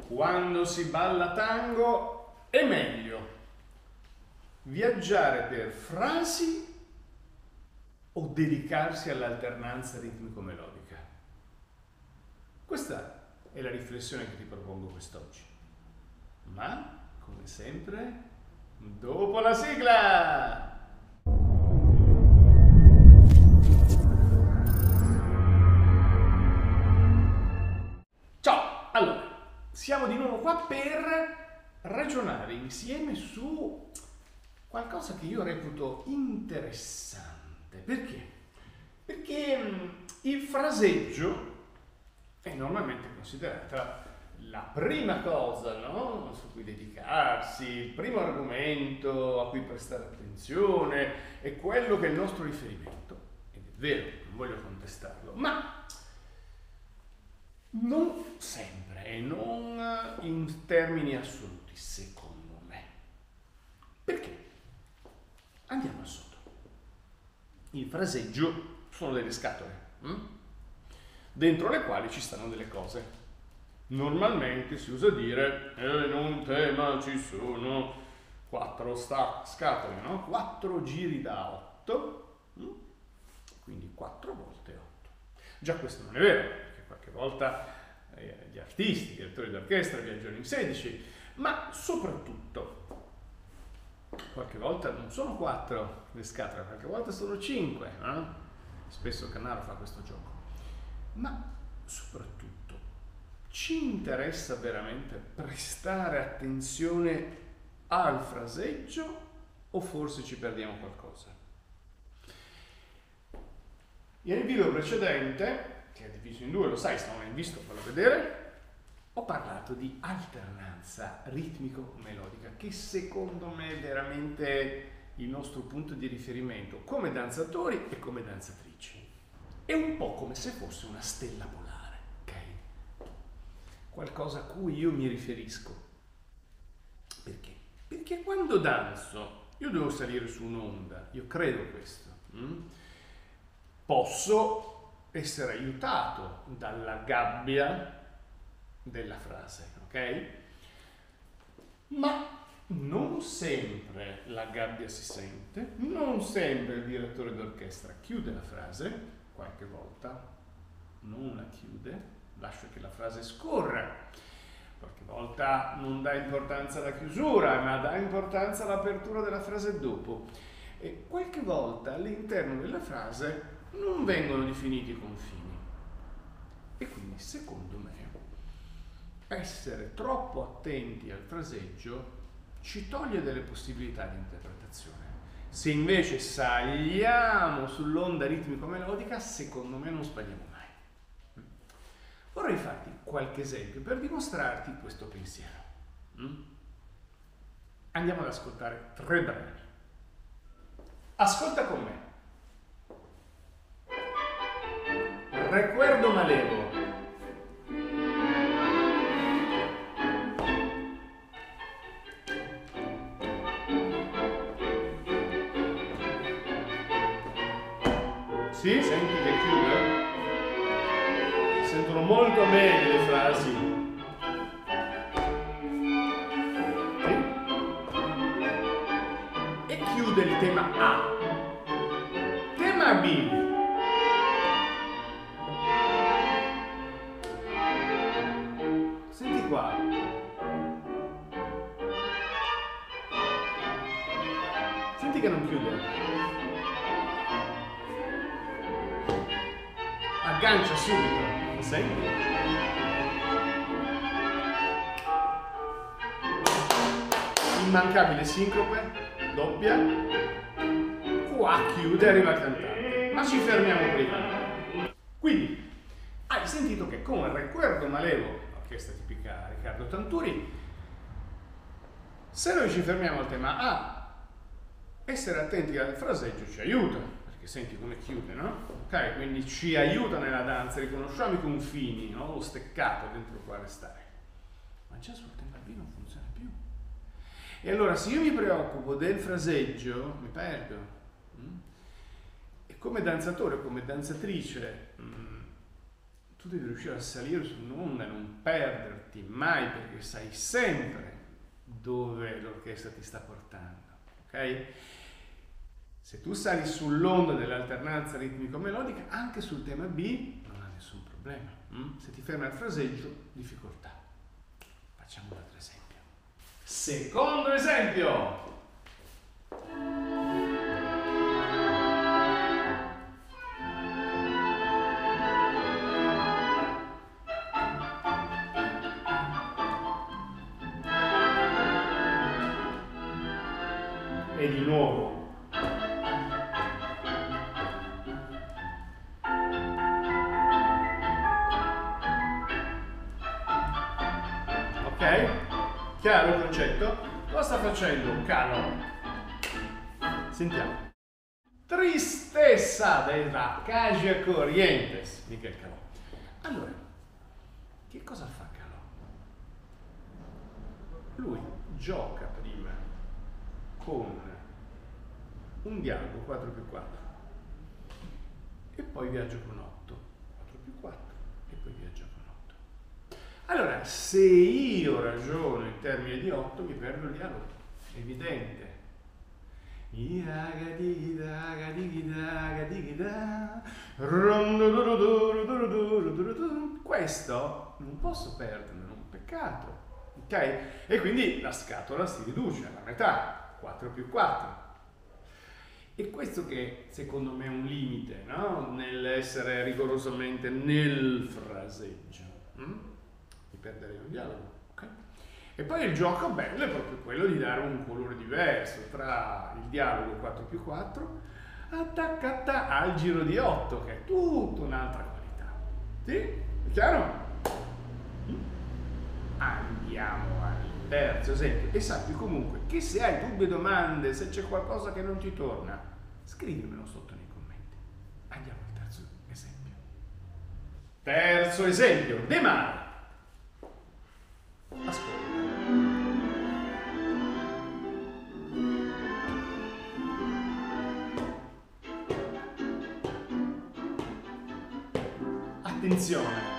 Quando si balla tango è meglio viaggiare per frasi o dedicarsi all'alternanza ritmico-melodica? Questa è la riflessione che ti propongo quest'oggi. Ma, come sempre, dopo la sigla! Ciao! Allora, siamo di nuovo qua per ragionare insieme su qualcosa che io reputo interessante. Perché? Perché il fraseggio è normalmente considerata la prima cosa, no? Su cui dedicarsi, il primo argomento a cui prestare attenzione, è quello che è il nostro riferimento. Ed è vero, non voglio contestarlo, ma non sempre e non in termini assoluti, secondo me. Perché? Andiamo al sodo. Il fraseggio sono delle scatole, dentro le quali ci stanno delle cose. Normalmente si usa dire in un tema ci sono 4 scatole, no? 4 giri da 8, quindi 4 volte 8. Già questo non è vero, perché qualche volta gli artisti, i direttori d'orchestra viaggiano in 16, ma soprattutto qualche volta non sono 4 le scatole, qualche volta sono 5, Spesso Cannaro fa questo gioco. Ma soprattutto ci interessa veramente prestare attenzione al fraseggio o forse ci perdiamo qualcosa? Nel video precedente, che è diviso in due, lo sai, se non l'hai visto fallo vedere, ho parlato di alternanza ritmico-melodica, che secondo me è veramente il nostro punto di riferimento come danzatori e come danzatrici. È un po' come se fosse una stella polare, ok? Qualcosa a cui io mi riferisco. Perché? Perché quando danzo io devo salire su un'onda, io credo questo. Posso essere aiutato dalla gabbia della frase, ok? Ma non sempre la gabbia si sente, non sempre il direttore d'orchestra chiude la frase, qualche volta non la chiude, lascia che la frase scorra, qualche volta non dà importanza alla chiusura, ma dà importanza all'apertura della frase dopo, e qualche volta all'interno della frase non vengono definiti i confini. E quindi, secondo me, essere troppo attenti al fraseggio ci toglie delle possibilità di interpretazione. Se invece saliamo sull'onda ritmico-melodica, secondo me non sbagliamo mai. Vorrei farti qualche esempio per dimostrarti questo pensiero. Andiamo ad ascoltare 3 brani. Ascolta con me. Recuerdo Malevo. Sì, senti che chiude? Sentono molto bene le frasi. Sì? E chiude il tema A. Tema B. Senti qua. Senti che non chiude. Aggancia subito, senti? Immancabile sincrope, doppia, qua chiude e arriva il cantante, ma ci fermiamo prima. Quindi, hai sentito che con Recuerdo Malevo, orchestra tipica Riccardo Tanturi, se noi ci fermiamo al tema A, essere attenti al fraseggio ci aiuta. Senti come chiude, no? Ok, quindi ci aiuta nella danza, riconosciamo i confini, no? Lo steccato dentro il quale stare. Ma già sul tema B non funziona più. E allora se io mi preoccupo del fraseggio, mi perdo. E come danzatore, come danzatrice, tu tu devi riuscire a salire su un'onda e non perderti mai, perché sai sempre dove l'orchestra ti sta portando, ok? Se tu sali sull'onda dell'alternanza ritmico-melodica, anche sul tema B non ha nessun problema. Se ti ferma il fraseggio, difficoltà. Facciamo un altro esempio. Secondo esempio. E di nuovo. Ok? Chiaro il concetto? Cosa sta facendo Calo? Sentiamo. Tristezza della Casia Corrientes, Michel Calò. Allora, che cosa fa Calò? Lui gioca prima con un dialogo 4+4 e poi viaggio con 8, 4+4 e poi viaggio con 8. Allora, se io ragiono in termini di 8 mi perdo il dialogo, evidente. Questo non posso perderne, è un peccato, ok? E quindi la scatola si riduce alla metà, 4+4. E questo che secondo me è un limite, no? Nell'essere rigorosamente nel fraseggio. Mi perderei un dialogo, ok? E poi il gioco bello è proprio quello di dare un colore diverso tra il dialogo 4+4 attaccata al giro di 8, che è tutta un'altra qualità. Sì? È chiaro? Andiamo al terzo esempio. E sappi comunque che se hai dubbi o domande, se c'è qualcosa che non ti torna, scrivimelo sotto nei commenti. Andiamo al terzo esempio. Terzo esempio, De Mare. Ascolta. Attenzione.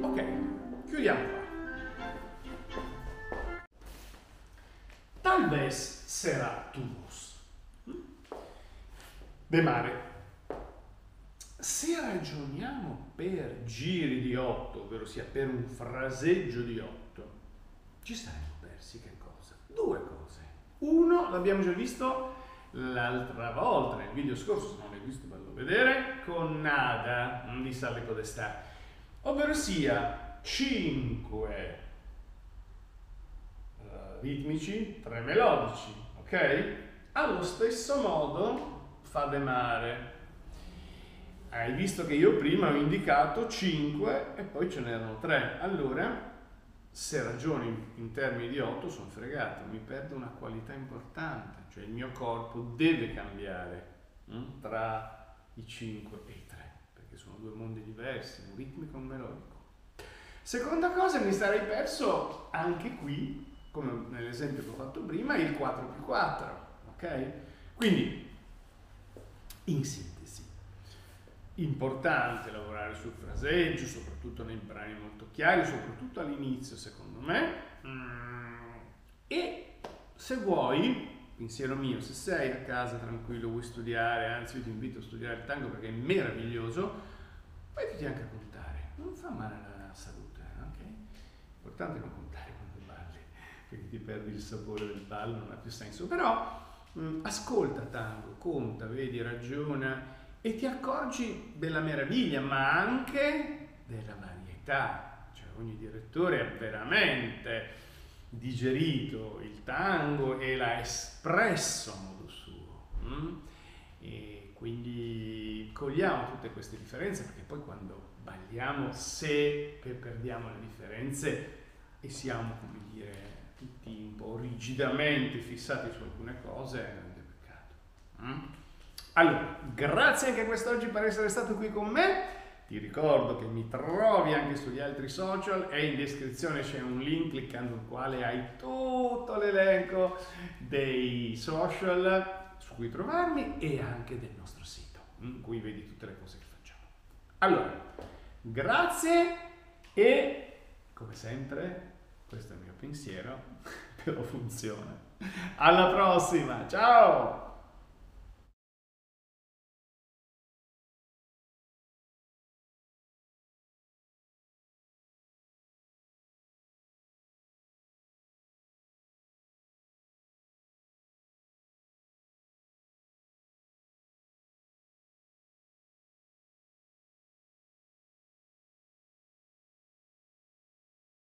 Ok, chiudiamo qua. Tal vez será tu voz. De Mare. Se ragioniamo per giri di 8, ovvero sia per un fraseggio di 8, ci saremmo persi che cosa? Due cose. Uno, l'abbiamo già visto l'altra volta, nel video scorso, se non l'hai visto fallo vedere, con Nada di Sally Podestà, ovvero sia 5 ritmici, 3 melodici, ok? Allo stesso modo fa De Mare. Hai visto che io prima ho indicato 5 e poi ce n'erano 3. Allora, se ragioni in termini di 8, sono fregato, mi perdo una qualità importante, cioè il mio corpo deve cambiare tra i 5 e i 3, perché sono due mondi diversi, un ritmico e un melodico. Seconda cosa, mi sarei perso anche qui, come nell'esempio che ho fatto prima, il 4+4, ok? Quindi, in sintesi, importante lavorare sul fraseggio, soprattutto nei brani molto chiari, soprattutto all'inizio secondo me, e se vuoi, pensiero mio, se sei a casa tranquillo, vuoi studiare, anzi io ti invito a studiare il tango perché è meraviglioso, mettiti anche a contare, non fa male alla salute, ok? L'importante è non contare quando balli, perché ti perdi il sapore del ballo, non ha più senso, però ascolta tango, conta, vedi, ragiona, e ti accorgi della meraviglia, ma anche della varietà. Cioè ogni direttore ha veramente digerito il tango e l'ha espresso a modo suo. E quindi cogliamo tutte queste differenze, perché poi quando balliamo, se perdiamo le differenze e siamo, come dire, tutti un po' rigidamente fissati su alcune cose, è un grande peccato. Allora, grazie anche quest'oggi per essere stato qui con me. Ti ricordo che mi trovi anche sugli altri social e in descrizione c'è un link cliccando sul quale hai tutto l'elenco dei social su cui trovarmi e anche del nostro sito, in cui vedi tutte le cose che facciamo. Allora, grazie e come sempre, questo è il mio pensiero, però funziona. Alla prossima, ciao!